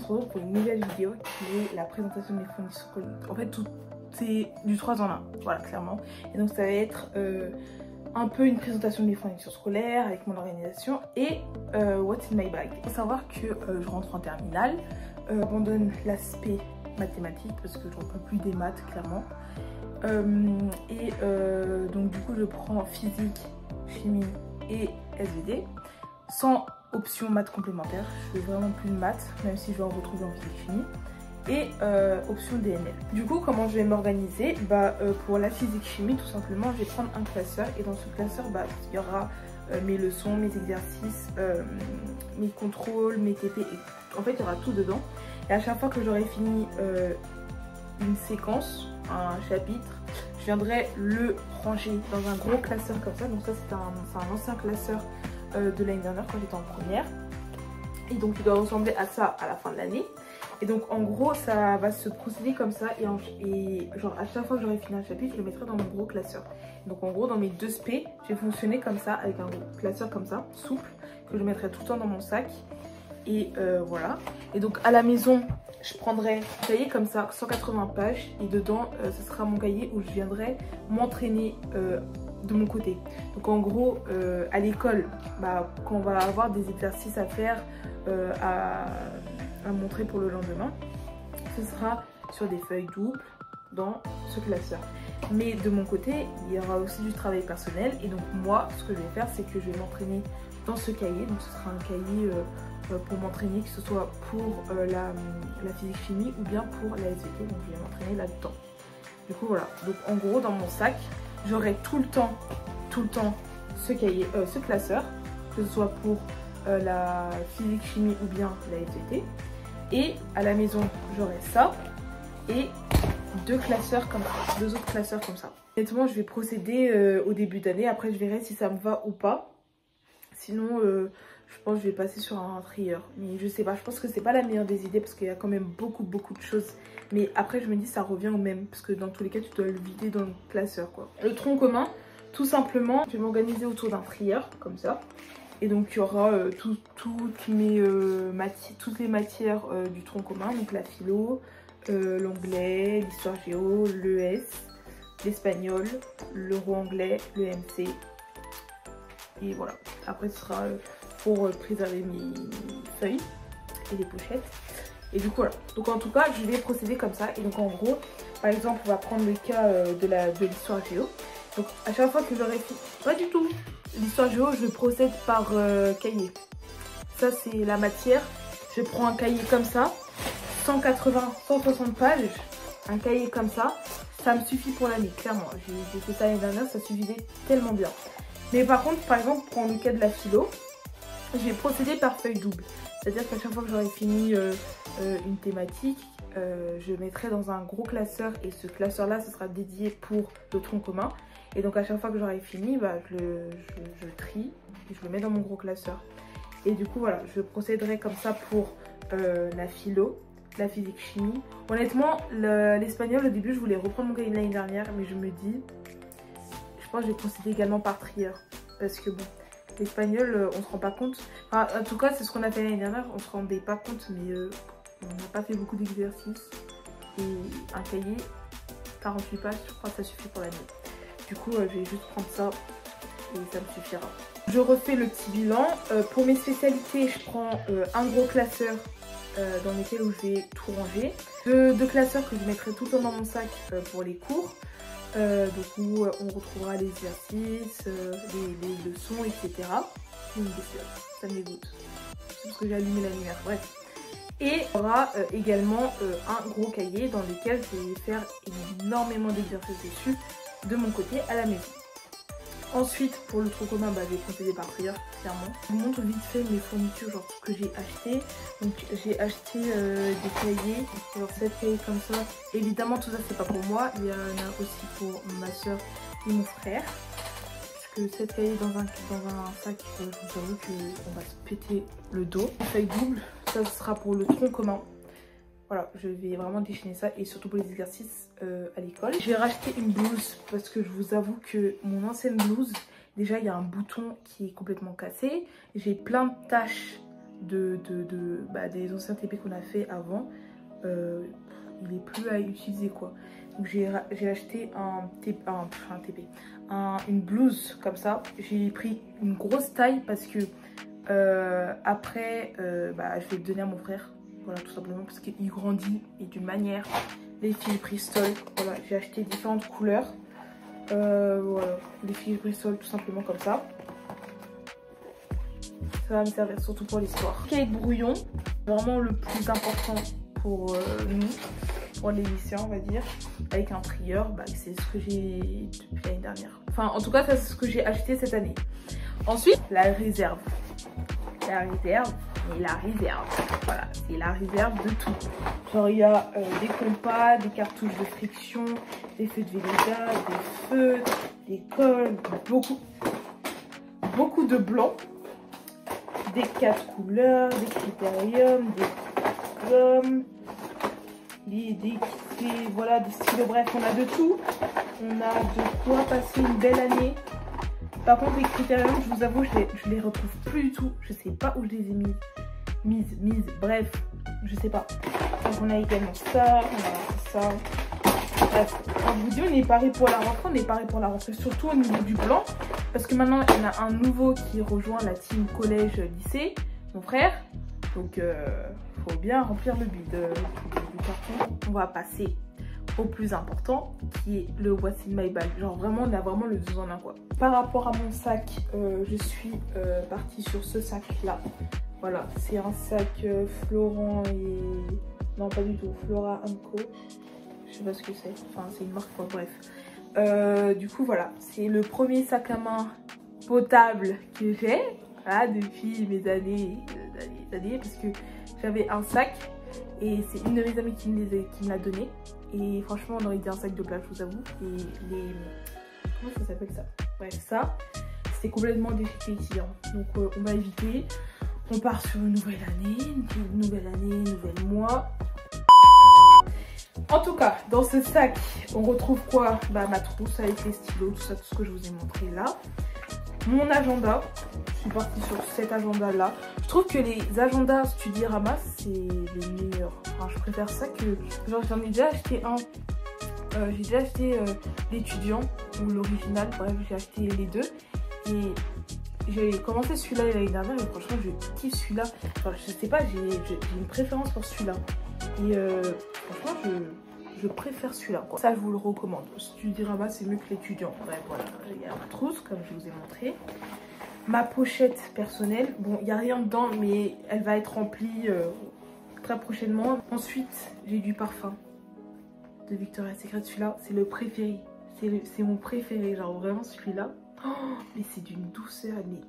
se retrouve pour une nouvelle vidéo qui est la présentation de mes fournitures scolaires. En fait, tout c'est du 3 en 1, voilà, clairement. Et donc ça va être un peu une présentation de mes fournitures scolaires avec mon organisation et what's in my bag. Il faut savoir que je rentre en terminale, j'abandonne l'aspect mathématique parce que je ne peux plus des maths, clairement. Donc du coup je prends physique, chimie et SVT sans option maths complémentaire. Je fais vraiment plus de maths, même si je vais en retrouver en physique chimie. Et option DNL. Du coup, comment je vais m'organiser? Pour la physique chimie, tout simplement, je vais prendre un classeur et dans ce classeur, il y aura mes leçons, mes exercices, mes contrôles, mes TP. En fait, il y aura tout dedans. Et à chaque fois que j'aurai fini une séquence, un chapitre, je viendrai le ranger dans un gros classeur comme ça. Donc ça, c'est un ancien classeur de l'année dernière quand j'étais en première. Et donc, il doit ressembler à ça à la fin de l'année. Et donc en gros ça va se procéder comme ça et genre à chaque fois que j'aurai fini un chapitre je le mettrai dans mon gros classeur. Donc en gros dans mes 2 SP je vais fonctionner comme ça avec un gros classeur comme ça, souple, que je mettrai tout le temps dans mon sac. Et voilà. Et donc à la maison je prendrai un cahier comme ça, 180 pages et dedans ce sera mon cahier où je viendrai m'entraîner de mon côté. Donc en gros à l'école quand on va avoir des exercices à faire à montrer pour le lendemain, ce sera sur des feuilles doubles dans ce classeur. Mais de mon côté il y aura aussi du travail personnel et donc moi ce que je vais faire c'est que je vais m'entraîner dans ce cahier. Donc ce sera un cahier pour m'entraîner, que ce soit pour la physique chimie ou bien pour la SVT, donc je vais m'entraîner là-dedans. Du coup voilà, donc en gros dans mon sac j'aurai tout le temps ce cahier, ce classeur, que ce soit pour la physique chimie ou bien la SVT. Et à la maison j'aurai ça et 2 classeurs comme ça, 2 autres classeurs comme ça. Honnêtement je vais procéder au début d'année, après je verrai si ça me va ou pas. Sinon je pense que je vais passer sur un trieur. Mais je sais pas, je pense que c'est pas la meilleure des idées parce qu'il y a quand même beaucoup de choses. Mais après je me dis ça revient au même parce que dans tous les cas tu dois le vider dans le classeur quoi. Le tronc commun, tout simplement je vais m'organiser autour d'un trieur comme ça. Et donc il y aura toutes les matières du tronc commun, donc la philo, l'anglais, l'histoire géo, l'ES, l'espagnol, l'euro-anglais, le MC. Et voilà, après ce sera pour préserver mes feuilles et les pochettes. Et du coup voilà, donc en tout cas je vais procéder comme ça. Et donc en gros, par exemple on va prendre le cas de l'histoire géo. Donc à chaque fois que j'aurai fini, pas du tout, l'histoire géo je procède par cahier. Ça c'est la matière, je prends un cahier comme ça, 180-160 pages, un cahier comme ça me suffit pour l'année, clairement. J'ai fait ça l'année dernière, ça suffisait tellement bien. Mais par contre, par exemple pour le cas de la philo, je vais procéder par feuille double. C'est-à-dire qu'à chaque fois que j'aurai fini une thématique, je mettrai dans un gros classeur et ce classeur là ce sera dédié pour le tronc commun. Et donc à chaque fois que j'aurai fini, je trie et je le mets dans mon gros classeur. Et du coup voilà, je procéderai comme ça pour la philo, la physique chimie. Honnêtement l'espagnol au début je voulais reprendre mon cahier de l'année dernière, mais je me dis, je pense que je vais procéder également par trieur. Parce que bon, l'espagnol on se rend pas compte, enfin, en tout cas c'est ce qu'on a fait l'année dernière, on se rendait pas compte mais on n'a pas fait beaucoup d'exercices. Et un cahier, 48 pages, je crois que ça suffit pour l'année. Du coup je vais juste prendre ça et ça me suffira. Je refais le petit bilan. Pour mes spécialités je prends un gros classeur dans lequel je vais tout ranger. Deux classeurs que je mettrai tout le temps dans mon sac pour les cours. Donc où on retrouvera les exercices, les leçons, etc. Ça me dégoûte. C'est parce que j'ai allumé la lumière, bref. Et il y aura également un gros cahier dans lequel je vais faire énormément d'exercices dessus de mon côté à la maison. Ensuite pour le tronc commun je vais procéder par prière clairement. Je vous montre vite fait mes fournitures, genre tout ce que j'ai acheté. Donc j'ai acheté des cahiers, genre 7 cahiers comme ça. Évidemment tout ça c'est pas pour moi, il y en a aussi pour ma soeur et mon frère. Parce que 7 cahiers dans un sac, je vous avoue qu'on va se péter le dos. Une feuille double, ça sera pour le tronc commun. Voilà, je vais vraiment déchaîner ça et surtout pour les exercices à l'école. J'ai racheté une blouse parce que je vous avoue que mon ancienne blouse, déjà il y a un bouton qui est complètement cassé. J'ai plein de taches des anciens TP qu'on a fait avant, il est plus à utiliser quoi. Donc j'ai acheté une blouse comme ça. J'ai pris une grosse taille parce que après je vais le donner à mon frère. Voilà, tout simplement parce qu'il grandit et d'une manière. Les fils Bristol, voilà, j'ai acheté différentes couleurs. Voilà, les fils Bristol tout simplement comme ça. Ça va me servir surtout pour l'histoire. Cahier de brouillon, vraiment le plus important pour nous, pour les lycéens on va dire. Avec un prieur, c'est ce que j'ai depuis l'année dernière. Enfin en tout cas ça c'est ce que j'ai acheté cette année. Ensuite la réserve. La réserve, voilà, c'est la réserve de tout. Genre il y a des compas, des cartouches de friction, des feux de Velleda, des feux, des colles, beaucoup de blanc, des 4 couleurs, des critériums, des gommes, voilà, des stylos, bref on a de tout. On a de quoi passer une belle année. Par contre les critériums, je vous avoue, je les retrouve plus du tout. Je sais pas où je les ai mises, bref, je sais pas. Donc on a également ça, on a ça. Bref, quand je vous dis on est paré pour la rentrée, surtout au niveau du blanc. Parce que maintenant il y en a un nouveau qui rejoint la team collège-lycée, mon frère. Donc faut bien remplir le bide du carton. On va passer au plus important qui est le What's in my bag. Genre vraiment on a vraiment le 2 en 1 quoi. Par rapport à mon sac, je suis partie sur ce sac là. Voilà, c'est un sac Florent et... Non pas du tout, Flora & Co. Je sais pas ce que c'est, enfin c'est une marque quoi, bref. Du coup voilà, c'est le premier sac à main potable que j'ai, voilà, depuis mes années, parce que j'avais un sac et c'est une de mes amies qui me l'a donné. Et franchement on aurait dit un sac de plage, je vous avoue. Et les... comment ça s'appelle ça? Bref, ça, c'était complètement défectueux. Donc on va éviter. On part sur une nouvelle année, nouvel mois. En tout cas, dans ce sac, on retrouve quoi? Ma trousse avec les stylos, tout ça, tout ce que je vous ai montré là. Mon agenda, je suis partie sur cet agenda là. Je trouve que les agendas Studyrama, c'est les meilleurs. Enfin, je préfère ça que... Genre, j'en ai déjà acheté un. J'ai déjà acheté l'étudiant ou l'original, bref, j'ai acheté les deux. Et j'ai commencé celui-là l'année dernière et franchement, je kiffe celui-là. Enfin, je sais pas, j'ai une préférence pour celui-là. Et franchement, je préfère celui-là. Ça, je vous le recommande. Studyrama, c'est mieux que l'étudiant. Bref, voilà, il y a ma trousse, comme je vous ai montré. Ma pochette personnelle. Bon, il n'y a rien dedans, mais elle va être remplie très prochainement. Ensuite, j'ai du parfum de Victoria's Secret. Celui-là, c'est le préféré. C'est mon préféré, genre vraiment celui-là. Oh, mais c'est d'une douceur, mais...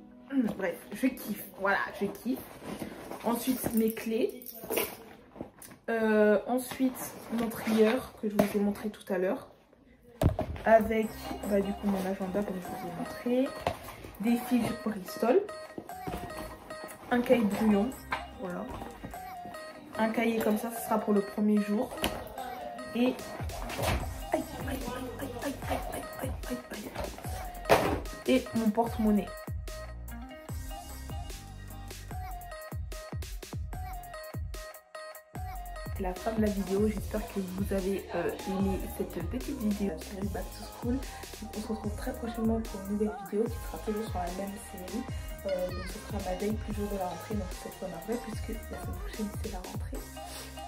bref, je kiffe. Voilà, je kiffe. Ensuite, mes clés. Ensuite, mon trieur que je vous ai montré tout à l'heure. Avec, du coup, mon agenda, comme je vous ai montré. Des fiches Bristol. Un cahier de brouillon. Voilà. Un cahier comme ça, ce sera pour le premier jour. Et... et mon porte-monnaie. C'est la fin de la vidéo. J'espère que vous avez aimé cette petite vidéo sur le Back to School. On se retrouve très prochainement pour une nouvelle vidéo qui sera toujours sur la même série. Donc ce sera ma veille plus jour de la rentrée, donc cette fois ma vraie, puisque la semaine prochaine c'est la rentrée.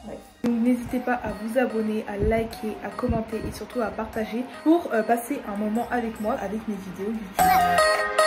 Ouais. N'hésitez pas à vous abonner, à liker, à commenter et surtout à partager pour passer un moment avec moi, avec mes vidéos YouTube.